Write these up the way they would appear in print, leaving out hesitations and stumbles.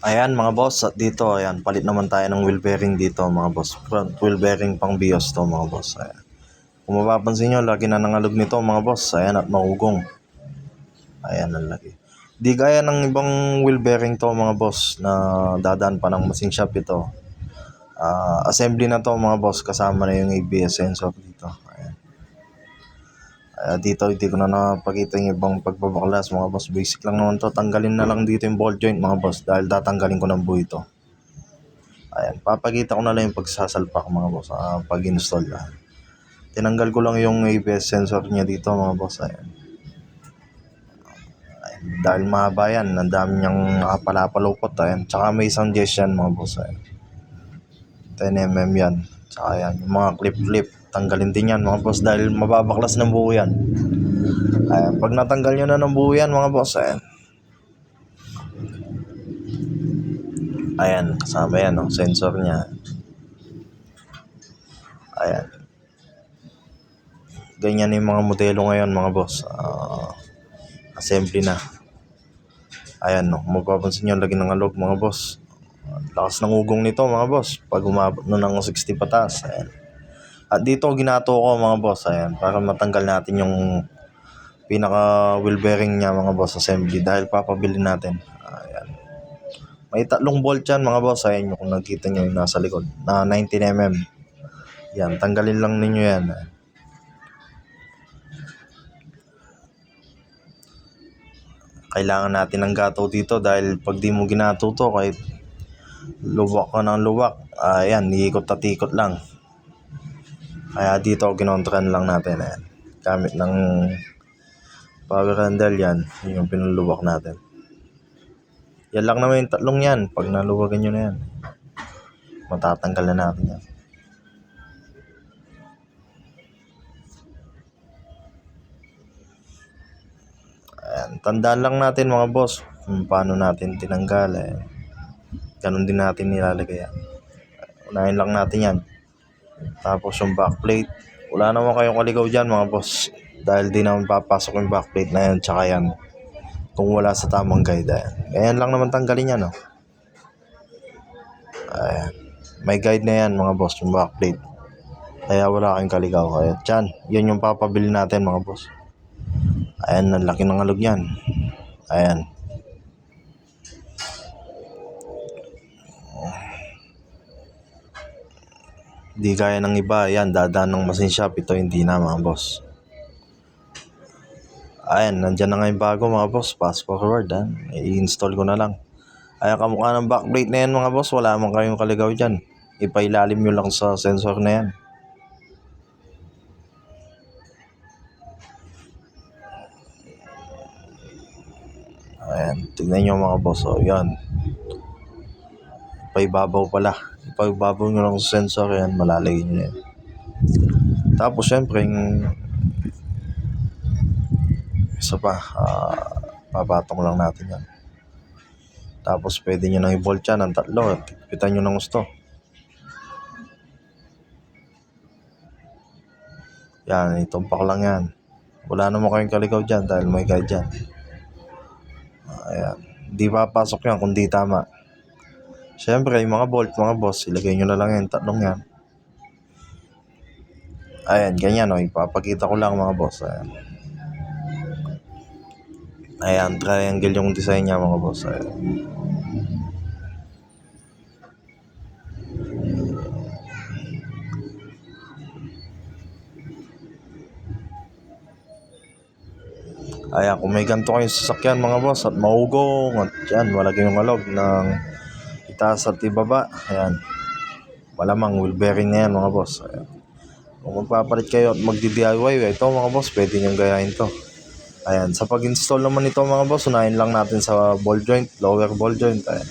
Ayan mga boss, at dito, ayan, palit naman tayo ng wheel bearing dito mga boss. Front wheel bearing pang Vios to mga boss. Ayan. Kung mapapansin nyo, lagi na nangalog nito mga boss. Ayan, at maugong. Ayan, ang lagi. Di gaya ng ibang wheel bearing to mga boss na dadaan pa ng machine shop ito. Assembly na to mga boss, kasama na yung ABS sensor dito. Ayan. Dito hindi ko na napakita yung ibang pagbabaklas mga boss. Basic lang naman to. Tanggalin na lang dito yung ball joint mga boss dahil tatanggalin ko ng buo ito. Ayan, papakita ko na lang yung pagsasalpak mga boss, pag-install. Tinanggal ko lang yung ABS sensor niya dito mga boss. Ayan. Ayan. Dahil mahaba yan, ang dami niyang nakapalapalupot. Ayan. Tsaka may isang gauge yan mga boss. Ayan. 10mm yan. Tsaka yan, yung mga clip-clip. Tanggalin din yan mga boss dahil mababaklas ng buo yan. Ayan. Pag natanggal nyo na ng buo yan mga boss, ayan. Ayan, kasama yan, no? Sensor niya. Ayan. Ganyan yung mga modelo ngayon mga boss. Assembly na. Ayan, no? Mapapansin nyo, lagi ng alog mga boss. Lakas ng ugong nito mga boss. Pag umabot no ng 60 patas. Ayan. At dito ginato ko mga boss. Ayan, para matanggal natin yung pinaka wheel bearing niya mga boss, assembly. Dahil papabili natin. Ayan. May 3 bolt yan mga boss. Ayan yung kung nakita nyo yung nasa likod. Na 19mm. Yan, tanggalin lang ninyo yan. Kailangan natin ng gato dito dahil pag di mo ginato to, kahit luwak ka ng luwak, ayan, iikot at ikot lang. Kaya dito ginontran lang natin. Ayan. Gamit ng power handle yan, yung pinuluwak natin. Yan lang naman yung tatlong yan. Pag naluwagan nyo na yan, matatanggal na natin yan. Ayan. Tandaan lang natin mga boss kung paano natin tinanggal. Ayan. Ganun din natin nilalagay yan. Unahin lang natin yan. Tapos yung backplate, wala naman kayong kaligaw dyan mga boss. Dahil di naman papasok yung backplate na yan, tsaka yan. Kung wala sa tamang guide. Ayan. Ayan lang naman tanggalin yan. No? Ayan. May guide na yan mga boss, yung backplate. Kaya wala kayong kaligaw. Ayan. Diyan, yun yung papabili natin mga boss. Ayan, ang laki ng alog yan. Ayan. Di gaya ng iba, yan, dadaan ng machine shop. Ito hindi na mga boss. Ayan, nandyan na nga yung bago mga boss. Fast forward, i-install ko na lang. Ayan, kamukha ng backplate na yan mga boss. Wala man kayong kaligaw dyan. Ipailalim nyo lang sa sensor na yan. Ayan, tignan nyo mga boss. O, yan. Paibabaw pala. Ipaibabaw nyo lang sa sensor yan. Malalagay nyo yan. Tapos syempre, yung isa pa, papatong lang natin yan. Tapos pwede nyo nang i-bolt yan ng 3 at pitan nyo ng gusto. Yan, itumpak lang yan. Wala naman kayong kaligaw dyan dahil may guide dyan. Ayan. Di papasok yan kung di tama. Siyempre, yung mga bolt, mga boss, ilagay nyo na lang yan, 3 yan. Ayan, ganyan o. Ipapakita ko lang mga boss. Ayan. Ayan, triangle yung design niya mga boss. Ayan. Ayan, kung may ganito kayong sasakyan mga boss at maugong at yan, malaki yung alog ng itaas at ibaba. Ayan, malamang wheel bearing na yan mga boss. Ayan. Kung magpapalit kayo at magdi-DIY, ito mga boss, pwede nyo gayahin to. Ayan, sa pag-install naman ito mga boss, unahin lang natin sa ball joint, lower ball joint. Ayan.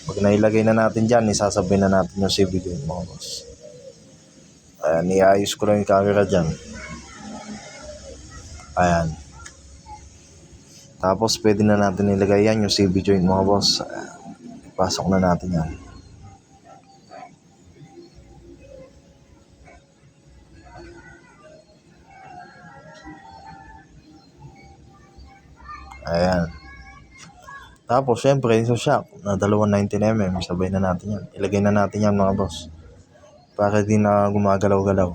Pag nailagay na natin dyan, isasabay na natin yung CV joint mga boss. Ayan, iayos ko lang yung camera dyan. Ayan. Tapos pwede na natin ilagay yan yung CV joint mga boss. Pasok na natin yan. Ayan. Tapos syempre yung shock na 219mm, sabay na natin yan. Ilagay na natin yan mga boss. Para di na gumagalaw-galaw.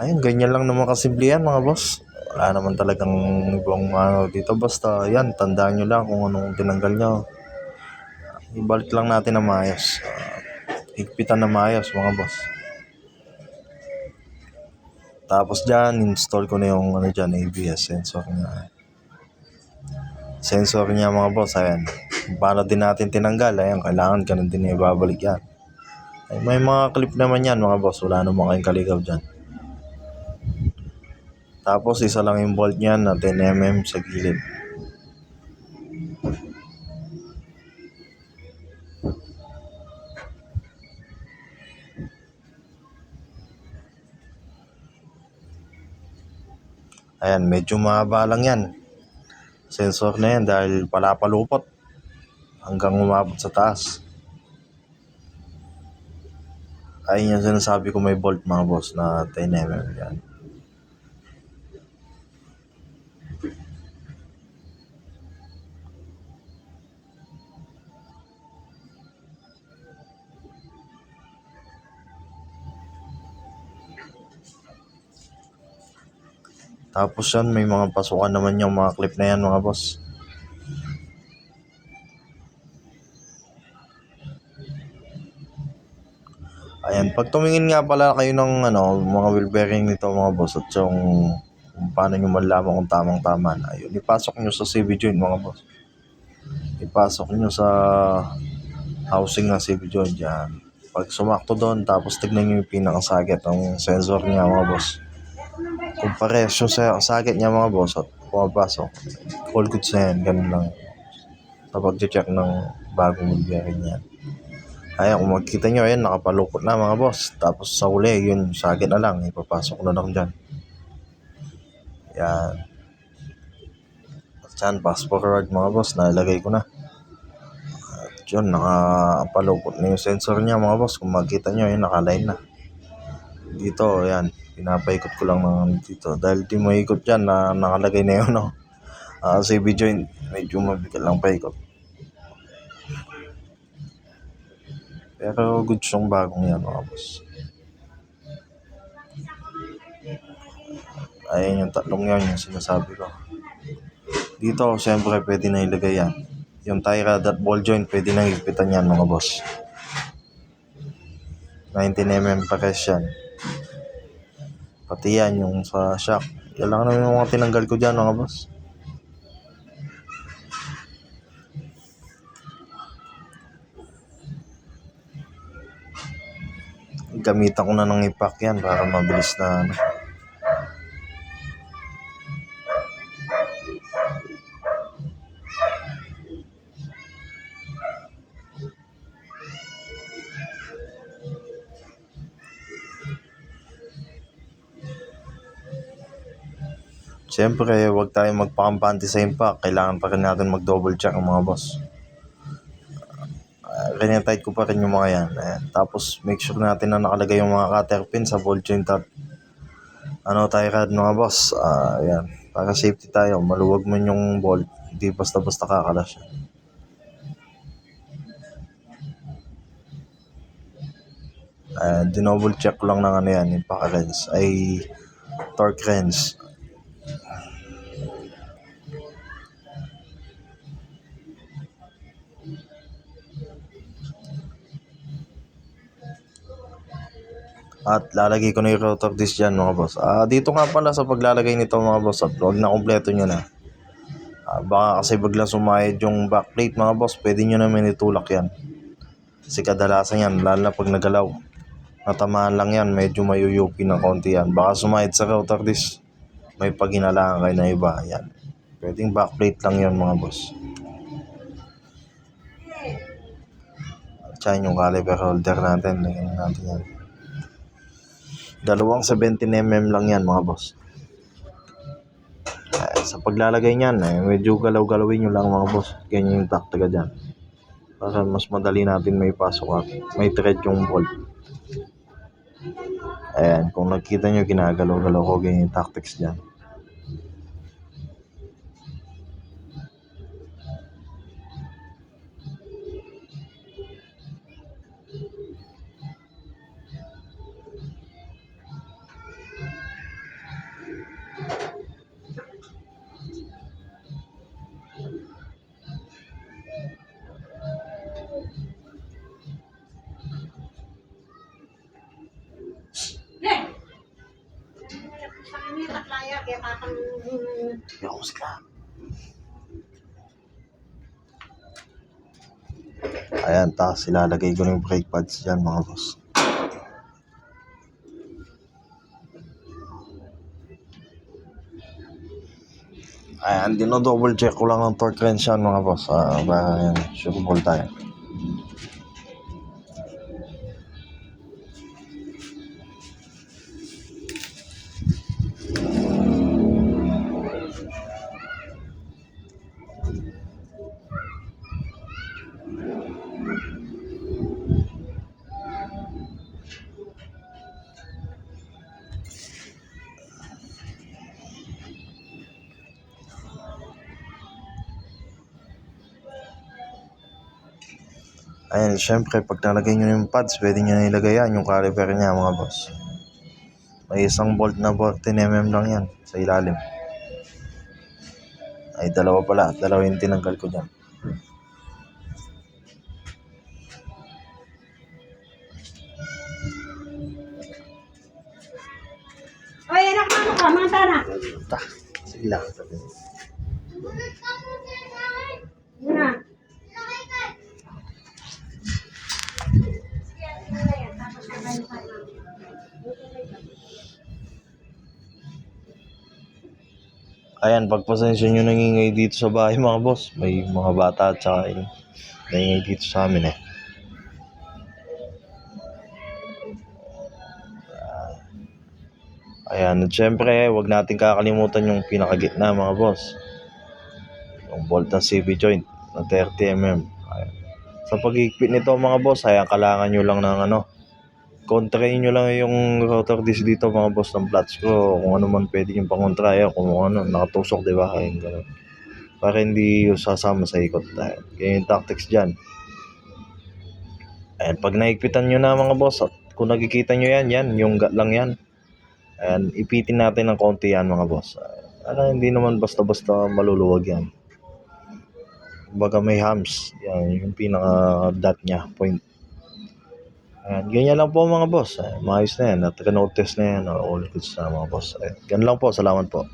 Ayun, ganyan lang naman kasimple yan mga boss. Wala naman talagang ibang dito. Basta yan, tandaan nyo lang kung anong tinanggal nyo. Ibalik lang natin na maayos. Higpitan na maayos mga boss. Tapos dyan, install ko na yung dyan, ABS sensor niya. Sensor niya mga boss, ayan. Paano din natin tinanggal, ayan, kailangan ganun din ibabalik yan. Ay, may mga clip naman yan mga boss, wala naman kayong kaligaw dyan. Tapos isa lang yung bolt niyan na 10mm sa gilid. Ayan, medyo mahaba lang yan. Sensor na yan dahil palapalupot hanggang umabot sa taas. Ayun yung sinasabi ko, may bolt mga boss na 10mm yan. Tapos yan, may mga pasukan naman yung mga clip na yan mga boss. Ayan, pag tumingin nga pala kayo ng mga wheel bearing nito mga boss at yung kung paano nyo malaman kung tamang-tama na. Ayun, ipasok nyo sa CV joint mga boss. Ipasok nyo sa housing ng CV joint dyan. Pag sumakto doon, tapos tignan nyo yung pinakasagit ng sensor niya mga boss. Kung pares yung sakit niya mga boss at pumapasok, all goods na yan, ganun lang. Sa pag-check ng bagong wheel bearing yan. Ayan, kung makikita nyo, ayan, nakapalukot na mga boss. Tapos sa uli, yun, sakit na lang, ipapasok na lang dyan. Yan. At yan, fast forward mga boss, nalagay ko na. At yun, nakapalukot na yung sensor niya mga boss. Kung makikita nyo, ayan, nakaline na. Dito, ayan, pinapaikot ko lang ng dito. Dahil di maikot dyan, na nakalagay na yun, CV joint, medyo mabigat lang paikot. Pero good yung bagong yan mga boss. Ayan yung tatlong yan, yung sinasabi ko. Dito, siyempre pwede na ilagay yan. Yung tie rod at ball joint, pwede na higpitan yan mga boss. 19mm pares yan. Pati yan yung sa shock. Yan lang naman yung mga tinanggal ko dyan mga boss. Gamitan ko na ng impact yan para mabilis na Siyempre, huwag tayong magpakampante sa impact. Kailangan pa rin natin mag-double check ang mga boss. Tight ko pa rin yung mga yan. Ayan. Tapos, make sure natin na nakalagay yung mga cutter pin sa ball joint at tie rod mga boss. Ayan. Para safety tayo. Maluwag man yung bolt. Hindi basta-basta kakalas yan. Dinouble check ko lang ng yan. Yung paka-wrench. Ay, torque wrench. At lalagay ko na yung rotor disc dyan mga boss. Dito nga pala sa paglalagay nito mga boss, at huwag na kompleto nyo na. Baka kasi biglang sumayad yung backplate mga boss, pwede nyo naman itulak yan. Kasi kadalasan yan, lalo na pag nagalaw. Natamaan lang yan, medyo mayuyupi ng konti yan. Baka sumayad sa rotor disc, may paghinalaan kayo na iba. Yan. Pwedeng backplate lang yan mga boss. At yan yung caliper holder natin, lagyan natin yan. 17mm lang yan mga boss. Sa paglalagay niyan, medyo galaw-galawin nyo lang mga boss. Ganyan yung taktika dyan. Para mas madali natin may pasok at may thread yung bolt. Ayan, kung nakita nyo, ginagalaw-galaw ko, ganyan yung tactics dyan. Yung musika. Ayan, tapos ilalagay ko ng brake pads dyan mga boss. Ayan, dino-double check ko lang ng torque wrench yan mga boss. Para yan, sure tayo. Ayan, syempre pag nalagay nyo yung pads, pwede nyo na ilagay yan, yung caliper niya mga boss. May isang bolt na 14mm lang yan sa ilalim. Ay, dalawa yung tinanggal ko dyan. Oy, anak, ano ka? Mga tana. Sige lang. Muna. Ayan, pagpasensya nyo nangingay dito sa bahay mga boss. May mga bata at saka yung nangingay dito sa amin eh. Ayan, at syempre, wag natin kakalimutan yung pinakagitna mga boss. Yung bolt ng CV joint na 30mm. Ayan. Sa pag-higpit nito mga boss, ayan, kailangan nyo lang ng kontrahin nyo lang yung rotor disc dito mga boss ng flat screw. Kung ano man pwede yung pangontra. Ayan, kung ano, nakatusok diba? Ayan, ganun. Para hindi yung sasama sa ikot. Ayan, yung tactics dyan. Ayan, pag nahigpitan nyo na mga boss, at kung nakikita nyo yan, yung gut lang yan. Ayan, ipitin natin ng konti yan mga boss. Hindi naman basta-basta maluluwag yan. Baga may hams. Yan, yung pinaka-dot niya, point. Ayan, ganyan lang po mga boss. Maayos na yan. At ka-notice na yan. All goods na mga boss. Ayan, ganun lang po. Salamat po.